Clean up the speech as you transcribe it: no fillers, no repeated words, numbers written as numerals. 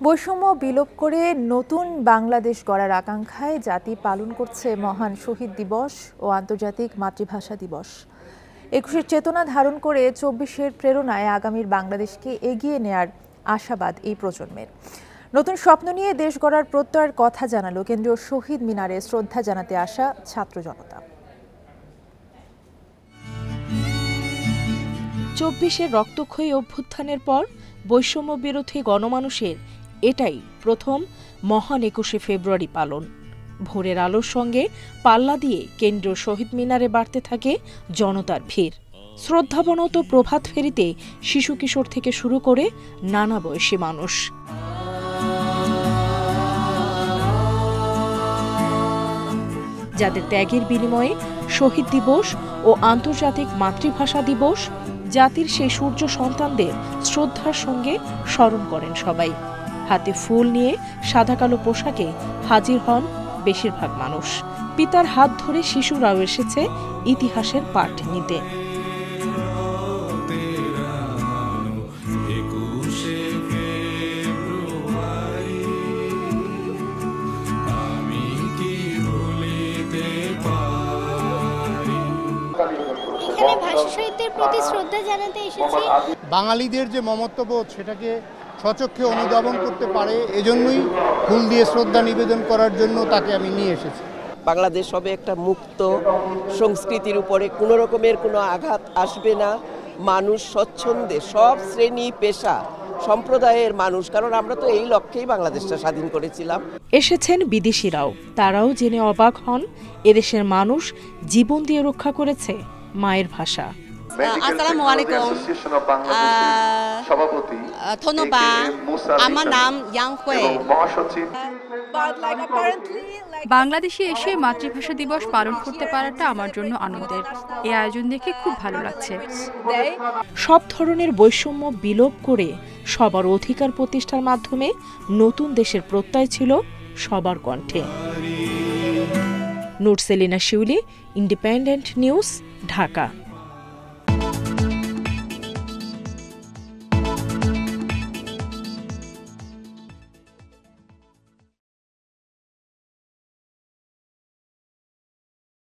বৈষম্য বিলোপ করে নতুন বাংলাদেশ গড়ার আকাঙ্ক্ষায় জাতি পালন করছে মহান শহীদ দিবস ও আন্তর্জাতিক মাতৃভাষা দিবস। ২১-এর চেতনা ধারণ করে ২৪-এর প্রেরণায় আগামীর বাংলাদেশকে এগিয়ে নেয়ার আশাবাদ এই প্রজন্মের। নতুন স্বপ্ন নিয়ে দেশ গড়ার প্রত্যয়ের কথা জানালো কেন্দ্রীয় শহীদ মিনারে শ্রদ্ধা জানাতে আসা ছাত্র জনতা। ২৪-এর রক্তক্ষয়ী অভ্যুত্থানের পর বৈষম্য বিরোধী গণমানুষের এটাই প্রথম মহান ২১শে ফেব্রুয়ারি পালন। ভোরের আলোর সঙ্গে পাল্লা দিয়ে কেন্দ্রীয় শহীদ মিনারে বাড়তে থাকে জনতার ভিড়। শ্রদ্ধাবনত প্রভাত ফেরিতে শিশু কিশোর থেকে শুরু করে নানা বয়সী মানুষ। যাদের ত্যাগের বিনিময়ে শহীদ দিবস ও আন্তর্জাতিক মাতৃভাষা দিবস জাতির সেই সূর্য সন্তানদের শ্রদ্ধার সঙ্গে স্মরণ করেন সবাই। হাতে ফুল নিয়ে সাদা কালো পোশাকে হাজির হন বেশিরভাগ মানুষ। পিতার হাত ধরে শিশুরাও এসেছে ইতিহাসের পাঠ নিতে। এখানে ভাষা সাহিত্যের প্রতি শ্রদ্ধা জানাতে এসেছি। বাঙালিদের যে মমত্ববোধ সেটাকে সচক্ষে অনুধাবন করতে পারে, এজন্যই ফুল দিয়ে শ্রদ্ধা নিবেদন করার জন্য তাকে আমি নিয়ে এসেছি। বাংলাদেশ হবে একটা মুক্ত সংস্কৃতির উপরে কোনো রকমের কোনো আঘাত আসবে না। মানুষ স্বচ্ছন্দে সব শ্রেণী পেশা সম্প্রদায়ের মানুষ, কারণ আমরা তো এই লক্ষ্যেই বাংলাদেশটা স্বাধীন করেছিলাম। এসেছেন বিদেশিরাও, তারাও জেনে অবাক হন এদেশের মানুষ জীবন দিয়ে রক্ষা করেছে মায়ের ভাষা। আসসালামু আলাইকুম, সভাপতি ধন্যবাদ। আমার নাম ইয়াং হুই। বাংলাদেশে এসে মাতৃভাষা দিবস পালন করতে পারাটা আমার জন্য আনন্দের। এই আয়োজন দেখে খুব ভালো লাগছে। সব ধরনের বৈষম্য বিলোপ করে সবার অধিকার প্রতিষ্ঠার মাধ্যমে নতুন দেশের প্রত্যয় ছিল সবার কণ্ঠে। নুরসেলিনা শিউলি, ইন্ডিপেন্ডেন্ট নিউজ, ঢাকা।